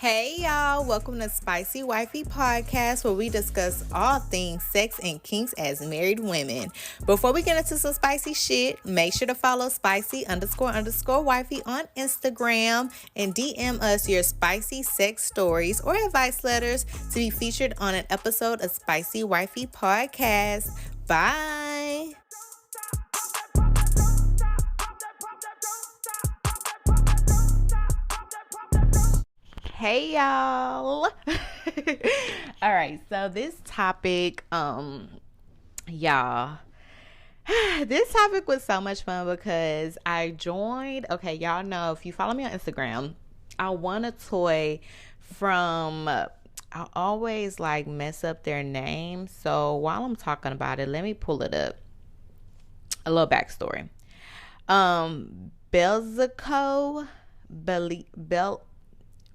Hey y'all, welcome to Spicy Wifey Podcast, where we discuss all things sex and kinks as married women. Before we get into some spicy shit, make sure to follow spicy__wifey on Instagram and DM us your spicy sex stories or advice letters to be featured on an episode of Spicy Wifey Podcast. Bye. Hey y'all. All right, so this topic, y'all, this topic was so much fun because I joined, okay, y'all know, if you follow me on Instagram, I won a toy from, I always like mess up their name. So while I'm talking about it, let me pull it up. A little backstory. Belzaco,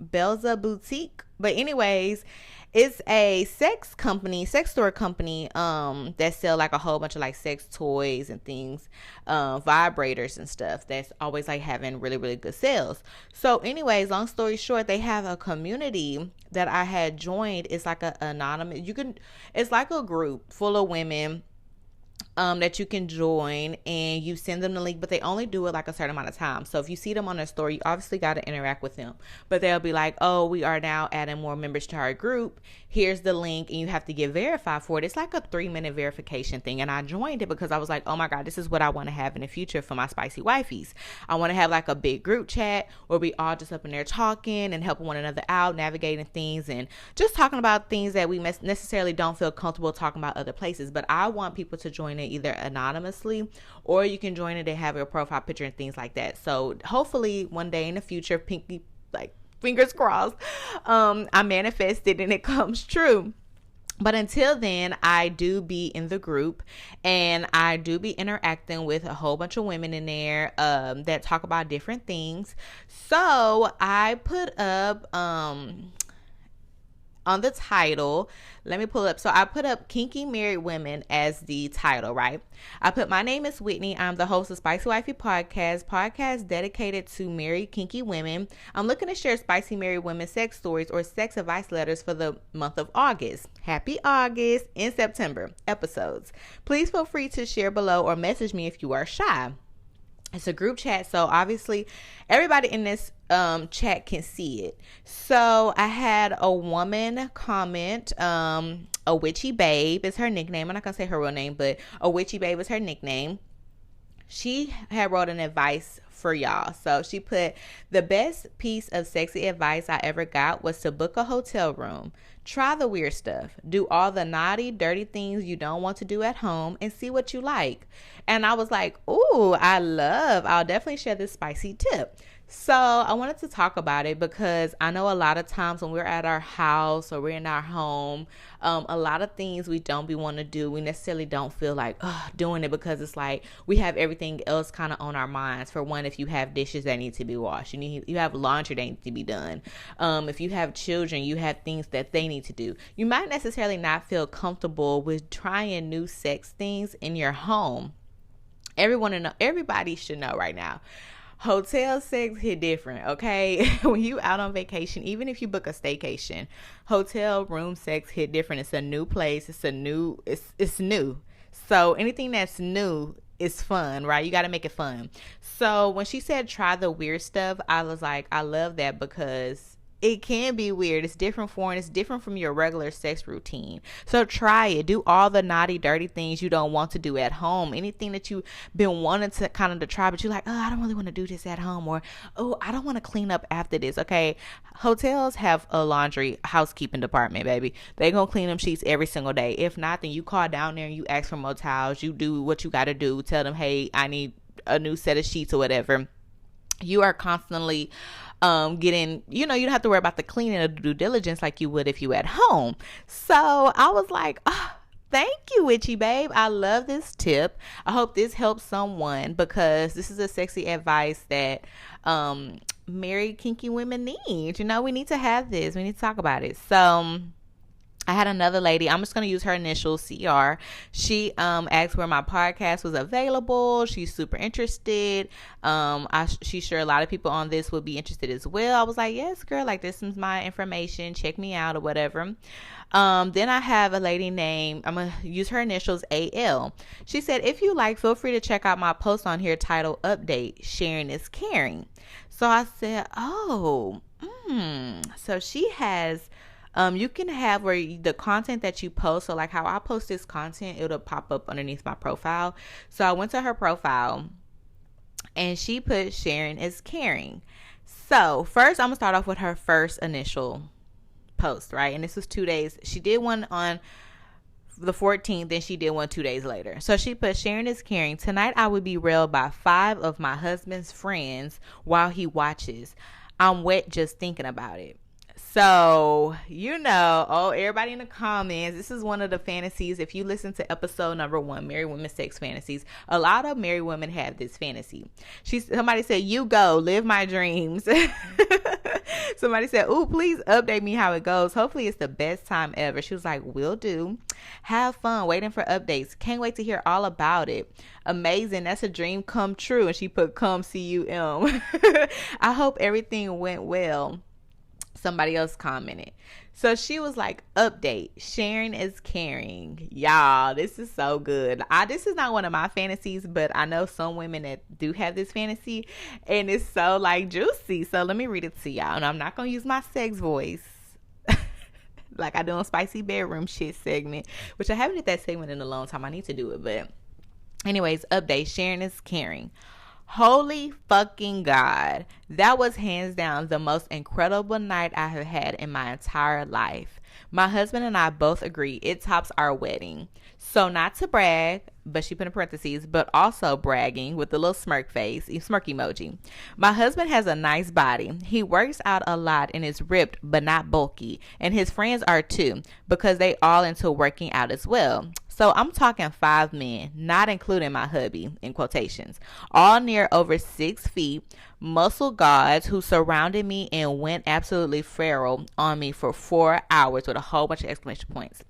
Belza Boutique. But anyways, it's a sex store company that sell like a whole bunch of like sex toys and things, vibrators and stuff that's always like having really, really good sales. So anyways, long story short, they have a community that I had joined. It's like a anonymous, it's like a group full of women that you can join, and you send them the link, but they only do it like a certain amount of time. So if you see them on their story, you obviously got to interact with them, but they'll be like, oh, we are now adding more members to our group. Here's the link, and you have to get verified for it. It's like a 3-minute verification thing, and I joined it because I was like, oh my God, this is what I want to have in the future for my spicy wifeys. I want to have like a big group chat where we all just up in there talking and helping one another out, navigating things, and just talking about things that we necessarily don't feel comfortable talking about other places. But I want people to join it either anonymously, or you can join it and have your profile picture and things like that. So hopefully one day in the future, pinky, like fingers crossed, I manifest it and it comes true. But until then, I do be in the group, and I do be interacting with a whole bunch of women in there that talk about different things. So I put up on the title, let me pull up. So I put up Kinky Married Women as the title, right? I put, my name is Whitney. I'm the host of Spicy Wifey podcast dedicated to married kinky women. I'm looking to share spicy married women sex stories or sex advice letters for the month of August. Happy August in September episodes. Please feel free to share below or message me if you are shy. It's a group chat, so obviously everybody in this chat can see it. So I had a woman comment, a witchy babe is her nickname. I'm not gonna say her real name, but a witchy babe is her nickname. She had wrote an advice for y'all. So she put, the best piece of sexy advice I ever got was to book a hotel room. Try the weird stuff. Do all the naughty, dirty things you don't want to do at home and see what you like. And I was like, ooh, I'll definitely share this spicy tip. So I wanted to talk about it because I know a lot of times when we're at our house or we're in our home, a lot of things we don't be want to do. We necessarily don't feel like doing it because it's like we have everything else kind of on our minds. For one, if you have dishes that need to be washed, you have laundry that needs to be done. If you have children, you have things that they need to do. You might necessarily not feel comfortable with trying new sex things in your home. Everybody should know right now, hotel sex hit different, okay? When you out on vacation, even if you book a staycation, hotel room sex hit different. It's a new place. It's new. So anything that's new is fun, right? You got to make it fun. So when she said try the weird stuff, I was like, I love that because it can be weird. It's different it's different from your regular sex routine. So try it. Do all the naughty, dirty things you don't want to do at home. Anything that you've been wanting to kind of try, but you're like, oh, I don't really want to do this at home, or oh, I don't want to clean up after this. Okay, hotels have a laundry housekeeping department, baby. They gonna clean them sheets every single day. If not, then you call down there and you ask for more towels. You do what you got to do. Tell them, hey, I need a new set of sheets or whatever. You are constantly getting, you don't have to worry about the cleaning or due diligence like you would if you at home. So I was like, thank you, witchy babe. I love this tip. I hope this helps someone because this is a sexy advice that married kinky women need. We need to have this. We need to talk about it. So I had another lady, I'm just going to use her initials, CR. She asked where my podcast was available. She's super interested. She's sure a lot of people on this would be interested as well. I was like, yes, girl, like this is my information. Check me out or whatever. Then I have a lady named, I'm going to use her initials, AL. She said, if you like, feel free to check out my post on here titled Update, Sharing is Caring. So I said, oh, so she has... you can have where the content that you post, so like how I post this content, it'll pop up underneath my profile. So I went to her profile and she put sharing is caring. So first I'm gonna start off with her first initial post, right? And this was 2 days. She did one on the 14th, then she did one 2 days later. So she put, sharing is caring. Tonight I would be railed by 5 of my husband's friends while he watches. I'm wet just thinking about it. So, everybody in the comments, this is one of the fantasies. If you listen to episode number 1, Married Women Sex Fantasies, a lot of married women have this fantasy. Somebody said, you go, live my dreams. Somebody said, ooh, please update me how it goes. Hopefully it's the best time ever. She was like, will do. Have fun waiting for updates. Can't wait to hear all about it. Amazing. That's a dream come true. And she put come CUM. I hope everything went well. Somebody else commented. So she was like, update, sharing is caring. Y'all, this is so good. This is not one of my fantasies, but I know some women that do have this fantasy, and it's so like juicy. So let me read it to y'all. And I'm not going to use my sex voice like I do on Spicy Bedroom Shit segment, which I haven't did that segment in a long time. I need to do it. But anyways, update, sharing is caring. Holy fucking God. That was hands down the most incredible night I have had in my entire life. My husband and I both agree it tops our wedding. So not to brag, but she put in parentheses, but also bragging with the little smirk face, smirk emoji. My husband has a nice body. He works out a lot and is ripped, but not bulky. And his friends are too, because they all into working out as well. So I'm talking 5 men, not including my hubby, in quotations, all near over 6 feet, muscle gods who surrounded me and went absolutely feral on me for 4 hours with a whole bunch of exclamation points.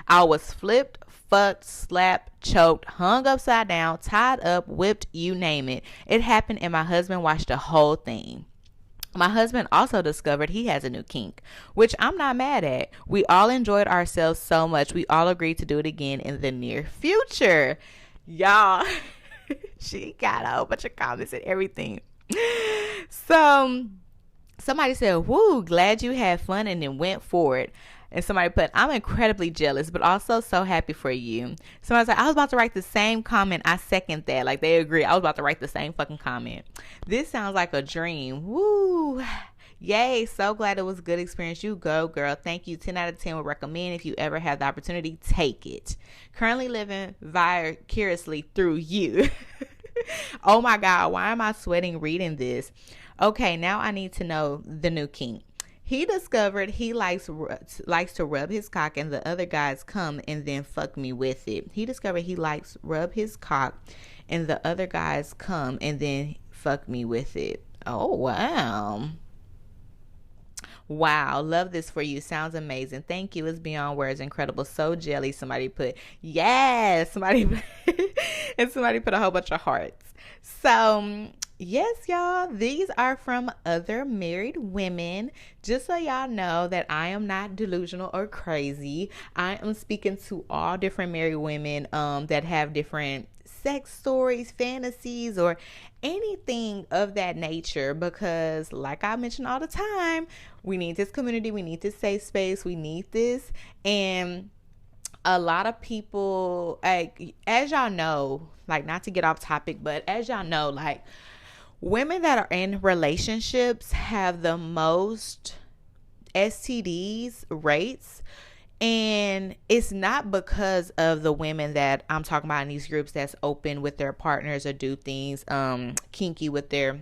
I was flipped, fucked, slapped, choked, hung upside down, tied up, whipped, you name it. It happened and my husband watched the whole thing. My husband also discovered he has a new kink, which I'm not mad at. We all enjoyed ourselves so much. We all agreed to do it again in the near future. Y'all, she got a whole bunch of comments and everything. So somebody said, woo, glad you had fun and then went for it. And somebody put, I'm incredibly jealous, but also so happy for you. Somebody said, I was about to write the same comment. I second that. Like, they agree. I was about to write the same fucking comment. This sounds like a dream. Woo. Yay. So glad it was a good experience. You go, girl. Thank you. 10 out of 10 would recommend. If you ever have the opportunity, take it. Currently living vicariously through you. Oh my God. Why am I sweating reading this? Okay. Now I need to know the new kink. He discovered he likes to rub his cock and the other guys come and then fuck me with it. He discovered he likes rub his cock and the other guys come and then fuck me with it. Oh, wow. Wow. Love this for you. Sounds amazing. Thank you. It's beyond words. Incredible. So jelly. Somebody put, yes. Somebody put a whole bunch of hearts. So, yes, y'all, these are from other married women. Just so y'all know that I am not delusional or crazy. I am speaking to all different married women that have different sex stories, fantasies, or anything of that nature, because like I mention all the time, we need this community, we need this safe space, we need this. And a lot of people, like, as y'all know, like, not to get off topic, but as y'all know, like, women that are in relationships have the most STDs rates. And it's not because of the women that I'm talking about in these groups that's open with their partners or do things kinky with their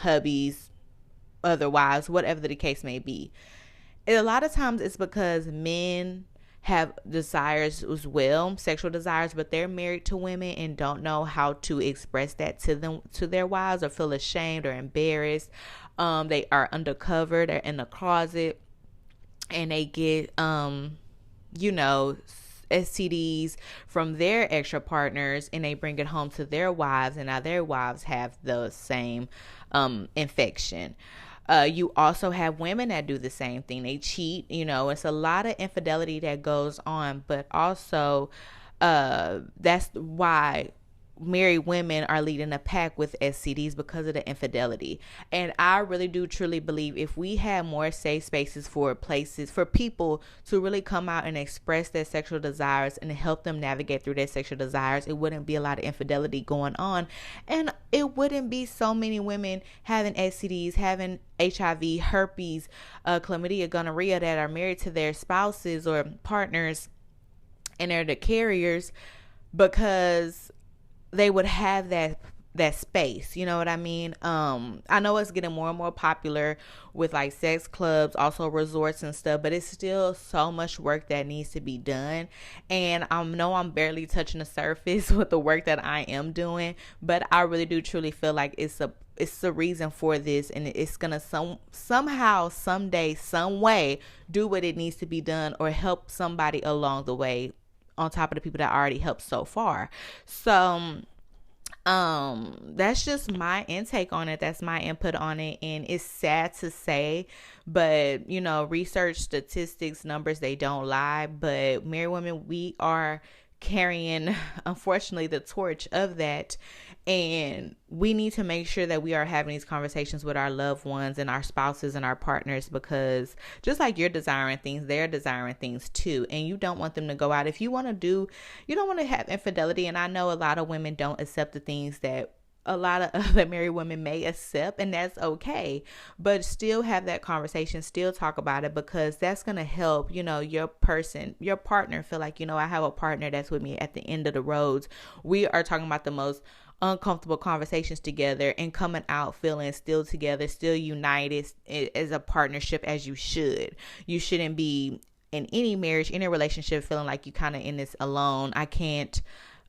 hubbies, other wives, whatever the case may be. And a lot of times it's because men have desires as well, sexual desires, but they're married to women and don't know how to express that to them, to their wives, or feel ashamed or embarrassed. They are undercover, they're in the closet, and they get STDs from their extra partners, and they bring it home to their wives, and now their wives have the same infection. You also have women that do the same thing. They cheat. It's a lot of infidelity that goes on, but also that's why married women are leading the pack with STDs, because of the infidelity. And I really do truly believe if we had more safe spaces for people to really come out and express their sexual desires and help them navigate through their sexual desires, it wouldn't be a lot of infidelity going on, and it wouldn't be so many women having STDs, having HIV, herpes, chlamydia, gonorrhea, that are married to their spouses or partners and they're the carriers, because they would have that space. You know what I mean? I know it's getting more and more popular with like sex clubs, also resorts and stuff, but it's still so much work that needs to be done. And I know I'm barely touching the surface with the work that I am doing, but I really do truly feel like it's the reason for this, and it's gonna somehow, someday, some way do what it needs to be done, or help somebody along the way, on top of the people that already helped so far. So that's just my intake on it. That's my input on it. And it's sad to say, but research, statistics, numbers, they don't lie. But married women, we are carrying, unfortunately, the torch of that. And we need to make sure that we are having these conversations with our loved ones and our spouses and our partners, because just like you're desiring things, they're desiring things too. And you don't want them to go out. If you don't want to have infidelity. And I know a lot of women don't accept the things that a lot of other married women may accept, and that's okay, but still have that conversation, still talk about it, because that's going to help, your partner feel like, I have a partner that's with me at the end of the roads. We are talking about the most uncomfortable conversations together and coming out feeling still together, still united as a partnership, as you should. You shouldn't be in any marriage, any relationship, feeling like you kind of in this alone. I can't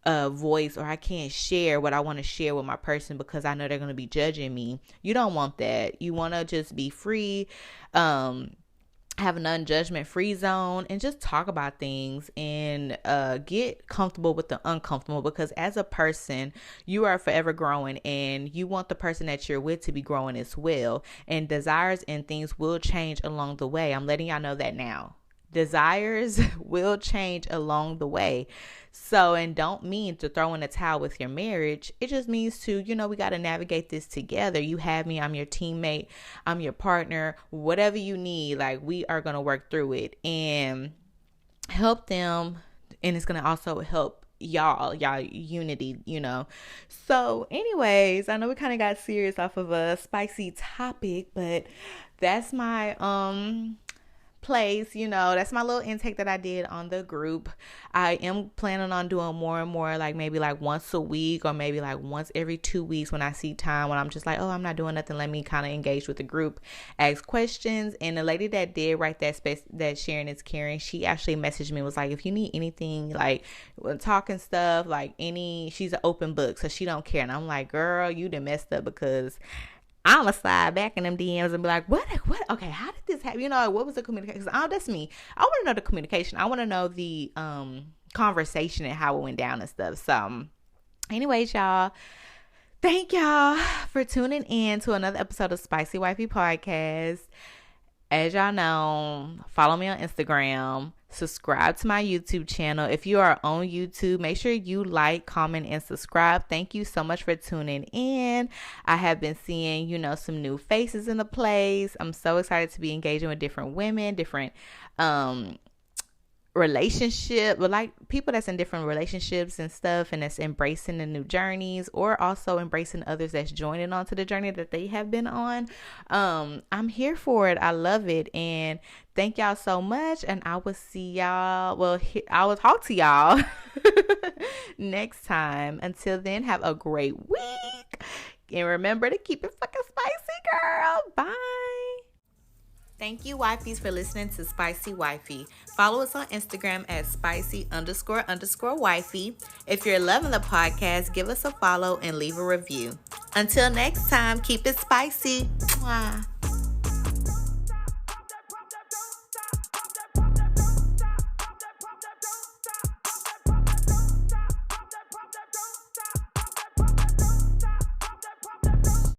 voice, or I can't share what I want to share with my person because I know they're going to be judging me. You don't want that. You want to just be free, have an non-judgment free zone, and just talk about things and get comfortable with the uncomfortable, because as a person, you are forever growing, and you want the person that you're with to be growing as well. And desires and things will change along the way. I'm letting y'all know that now. Desires will change along the way. So, and don't mean to throw in a towel with your marriage. It just means to, we got to navigate this together. You have me, I'm your teammate, I'm your partner, whatever you need, like we are going to work through it and help them. And it's going to also help y'all unity, So anyways, I know we kind of got serious off of a spicy topic, but that's my, place, that's my little intake that I did on the group. I am planning on doing more and more, like maybe like once a week, or maybe like once every 2 weeks when I see time, when I'm just like, oh, I'm not doing nothing, let me kind of engage with the group, ask questions. And the lady that did write that space, that sharing is caring, she actually messaged me, was like, if you need anything, like talking stuff, like she's an open book, so she don't care. And I'm like, girl, you done messed up, because I'm going to slide back in them DMs and be like, what? Okay, how did this happen? What was the communication? Because that's me. I want to know the communication. I want to know the conversation and how it went down and stuff. So anyways, y'all, thank y'all for tuning in to another episode of Spicy Wifey Podcast. As y'all know, follow me on Instagram. Subscribe to my YouTube channel. If you are on YouTube, make sure you like, comment, and subscribe. Thank you so much for tuning in. I have been seeing, some new faces in the place. I'm so excited to be engaging with different women, different relationship, but like people that's in different relationships and stuff, and that's embracing the new journeys, or also embracing others that's joining onto the journey that they have been on. I'm here for it. I love it. And thank y'all so much. And I will see y'all. Well, I will talk to y'all next time. Until then, have a great week. And remember to keep it fucking spicy, girl. Bye. Thank you, wifeys, for listening to Spicy Wifey. Follow us on Instagram at spicy__wifey. If you're loving the podcast, give us a follow and leave a review. Until next time, keep it spicy. Mwah.